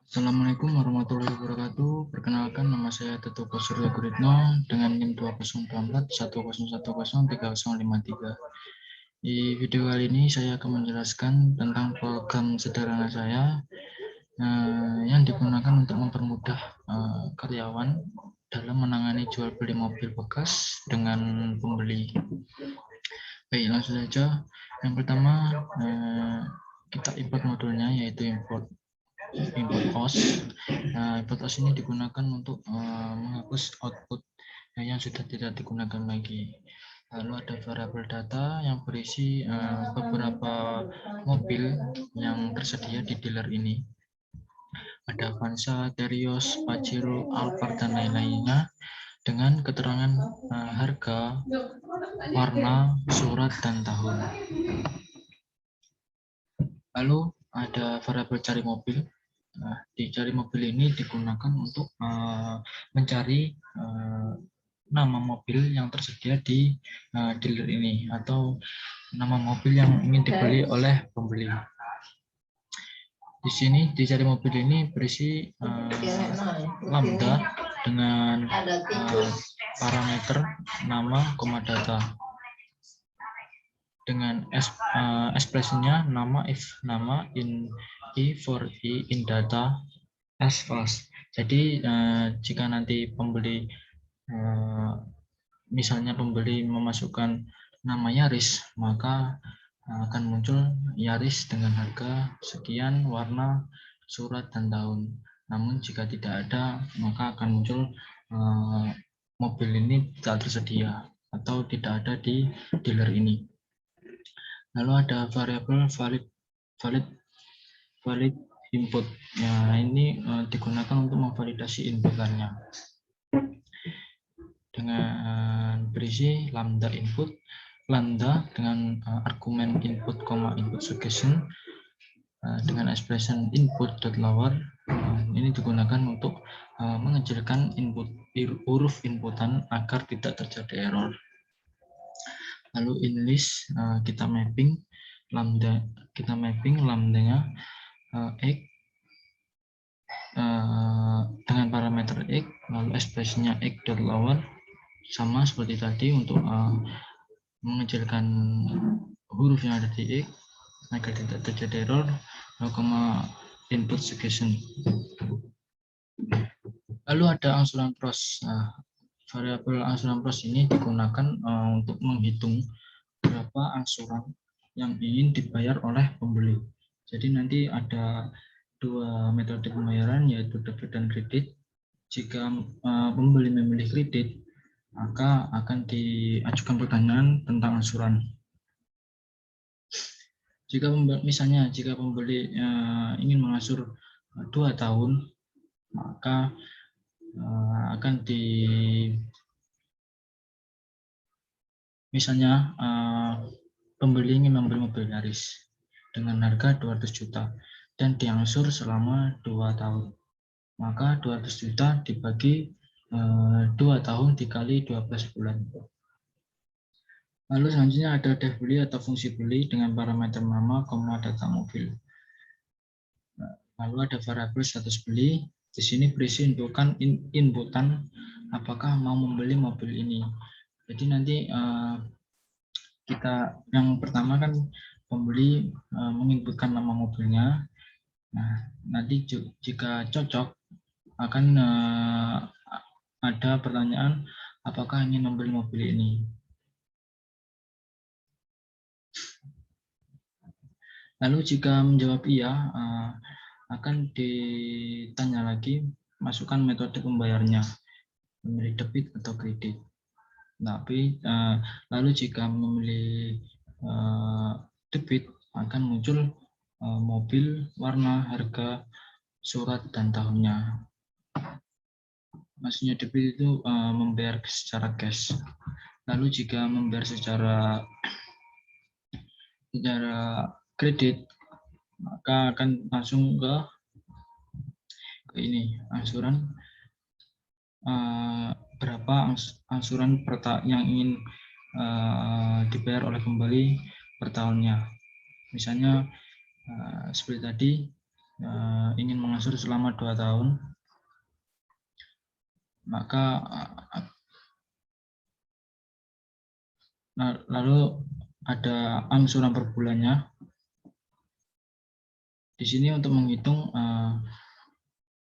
Assalamualaikum warahmatullahi wabarakatuh. Perkenalkan, nama saya Tetuko Surya Guritno dengan NIM 2024 101103053. Di video kali ini saya akan menjelaskan tentang program sederhana saya yang digunakan untuk mempermudah karyawan dalam menangani jual beli mobil bekas dengan pembeli. Baik, langsung saja. Yang pertama, kita import modulnya, yaitu import OS. Import OS ini digunakan untuk menghapus output yang sudah tidak digunakan lagi. Lalu ada variabel data yang berisi beberapa mobil yang tersedia di dealer ini. Ada Avanza, Terios, Pajero, Alphard, dan lain-lainnya dengan keterangan harga, warna, surat, dan tahun. Lalu ada variabel cari mobil. Di cari mobil ini digunakan untuk mencari nama mobil yang tersedia di dealer ini atau nama mobil yang ingin dibeli oleh pembeli. Di sini di cari mobil ini berisi lambda dengan parameter nama, data. Dengan ekspresinya nama if nama in for in data as false. Jadi jika nanti pembeli misalnya pembeli memasukkan nama Yaris, maka akan muncul Yaris dengan harga sekian, warna, surat, dan tahun. Namun jika tidak ada, maka akan muncul mobil ini tidak tersedia atau tidak ada di dealer ini. Lalu ada variabel valid input. Ya, ini digunakan untuk memvalidasi inputannya dengan berisi lambda input, lambda dengan argumen input, input suggestion dengan expression input.lower. Ini digunakan untuk mengecilkan huruf inputan agar tidak terjadi error. Lalu in list kita mapping lambdanya x dengan parameter x, lalu ekspresinya x.lower sama seperti tadi untuk mengecilkan huruf yang ada di x agar tidak terjadi error, input suggestion. Lalu ada angsuran pros. Variabel angsuran pros ini digunakan untuk menghitung berapa angsuran yang ingin dibayar oleh pembeli. Jadi nanti ada dua metode pembayaran, yaitu debit dan kredit. Jika pembeli memilih kredit, maka akan diajukan pertanyaan tentang angsuran. Jika pembeli ingin mengangsur 2 tahun, maka akan pembeli ingin membeli mobil Yaris dengan harga 200 juta dan diangsur selama 2 tahun. Maka 200 juta dibagi 2 tahun dikali 12 bulan. Lalu selanjutnya ada def beli atau fungsi beli dengan parameter nama, data mobil. Lalu ada variabel status beli. Di sini berisi inputan apakah mau membeli mobil ini. Jadi nanti kita yang pertama kan pembeli menginputkan nama mobilnya. Nah, nanti jika cocok akan ada pertanyaan apakah ingin membeli mobil ini. Lalu jika menjawab iya, akan ditanya lagi, masukkan metode pembayarnya, memilih debit atau kredit. Tapi lalu jika memilih debit, akan muncul mobil, warna, harga, surat, dan tahunnya. Maksudnya debit itu membayar secara cash. Lalu jika membayar secara kredit, maka akan langsung ke ini angsuran, berapa angsuran yang ingin dibayar oleh pembeli per tahunnya. Misalnya seperti tadi, ingin mengangsur selama 2 tahun, maka lalu ada angsuran per bulannya. Di sini untuk menghitung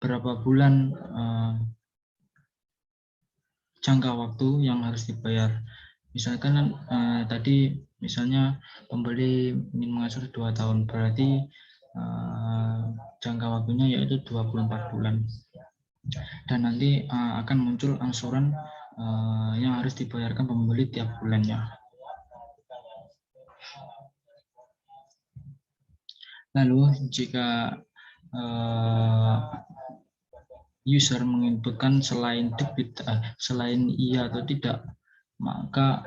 berapa bulan jangka waktu yang harus dibayar. Misalkan tadi misalnya pembeli ingin mengangsur 2 tahun, berarti jangka waktunya yaitu 24 bulan. Dan nanti akan muncul angsuran yang harus dibayarkan pembeli tiap bulannya. Lalu jika user menginputkan selain debit, selain iya atau tidak, maka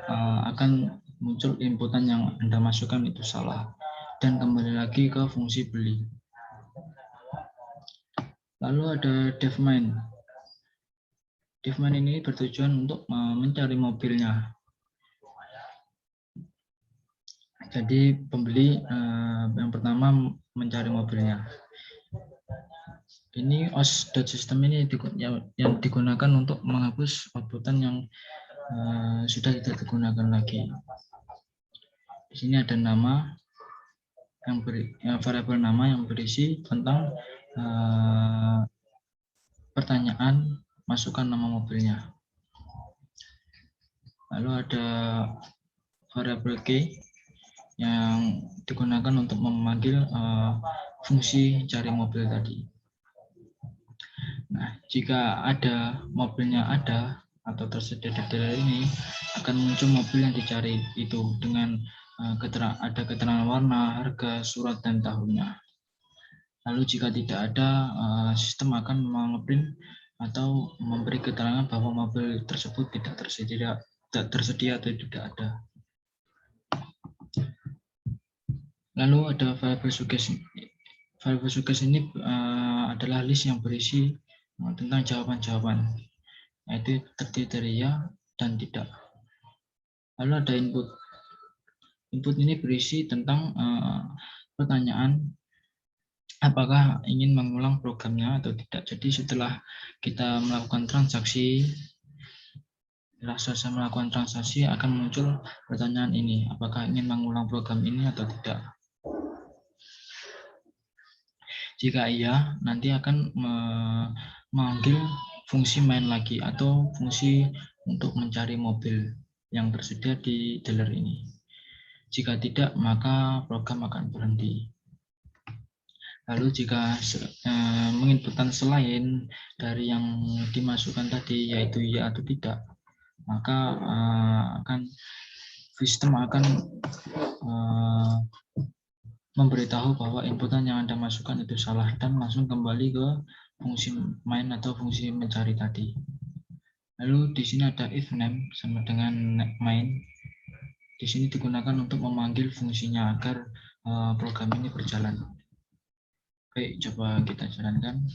akan muncul inputan yang Anda masukkan itu salah dan kembali lagi ke fungsi beli. Lalu ada DevMine. DevMine ini bertujuan untuk mencari mobilnya. Jadi pembeli yang pertama mencari mobilnya. Ini os.system ini yang digunakan untuk menghapus outputan yang sudah tidak digunakan lagi. Di sini ada nama yang variabel nama yang berisi tentang pertanyaan, masukkan nama mobilnya. Lalu ada variabel key yang digunakan untuk memanggil fungsi cari mobil tadi. Nah, jika ada mobilnya ada atau tersedia di dealer ini, akan muncul mobil yang dicari itu dengan ada keterangan warna, harga, surat, dan tahunnya. Lalu jika tidak ada, sistem akan mengeprint atau memberi keterangan bahwa mobil tersebut tidak tersedia atau tidak ada. Lalu ada variabel suggestion. Variabel suggestion ini adalah list yang berisi tentang jawaban-jawaban, yaitu terdiri dari ya dan tidak. Lalu ada input. Input ini berisi tentang pertanyaan apakah ingin mengulang programnya atau tidak. Jadi setelah kita melakukan transaksi, selesai melakukan transaksi akan muncul pertanyaan ini, apakah ingin mengulang program ini atau tidak. Jika iya, nanti akan memanggil fungsi main lagi atau fungsi untuk mencari mobil yang tersedia di dealer ini. Jika tidak, maka program akan berhenti. Lalu jika menginputkan selain dari yang dimasukkan tadi, yaitu ya atau tidak, maka sistem akan memberitahu bahwa inputan yang Anda masukkan itu salah dan langsung kembali ke fungsi main atau fungsi mencari tadi. Lalu di sini ada if name sama dengan main. Di sini digunakan untuk memanggil fungsinya agar program ini berjalan. Oke, coba kita jalankan.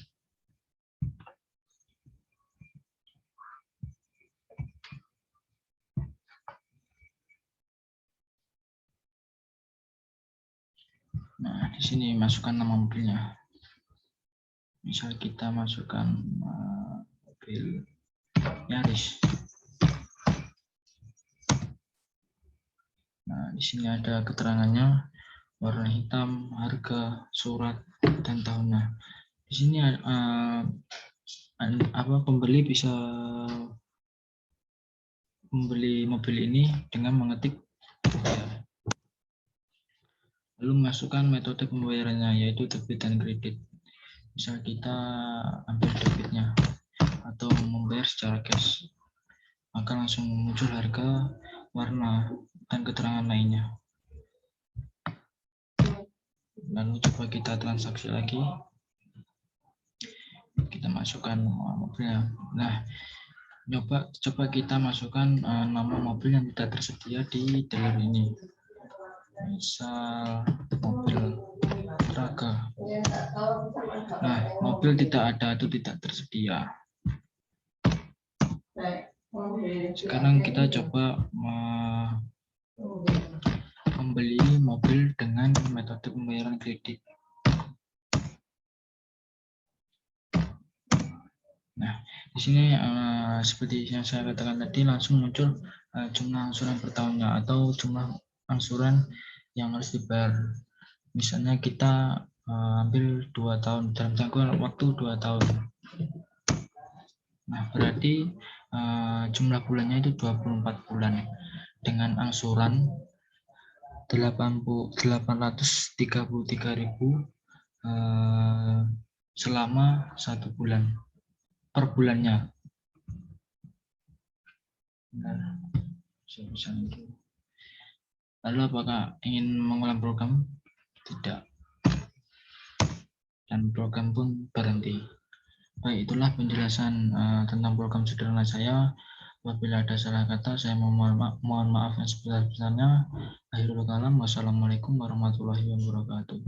Nah, di sini masukkan nama mobilnya. Misal kita masukkan mobil Yaris. Nah, di sini ada keterangannya, warna hitam, harga, surat, dan tahunnya. Di sini pembeli bisa membeli mobil ini dengan mengetik lalu masukkan metode pembayarannya, yaitu debit dan kredit. Misal kita ambil debitnya atau membayar secara cash, maka langsung muncul harga, warna, dan keterangan lainnya. Lalu coba kita transaksi lagi, kita masukkan mobilnya. Nah, coba kita masukkan nama mobil yang tidak tersedia di dealer ini. Misal mobil Traga. Nah, mobil tidak ada atau tidak tersedia. Sekarang kita coba membeli mobil dengan metode pembayaran kredit. Nah, di sini seperti yang saya katakan tadi langsung muncul jumlah angsuran per tahunnya atau jumlah angsuran yang harus dibayar. Misalnya kita ambil 2 tahun dalam jangka waktu 2 tahun. Nah, berarti jumlah bulannya itu 24 bulan dengan angsuran 833.000 selama 1 bulan per bulannya. Nah, itu. Lalu apakah ingin mengulang program? Tidak. Dan program pun berhenti. Baik, itulah penjelasan tentang program sederhana saya. Apabila ada salah kata, saya mohon maaf yang sebesar-besarnya. Akhirul kalam, wassalamualaikum warahmatullahi wabarakatuh.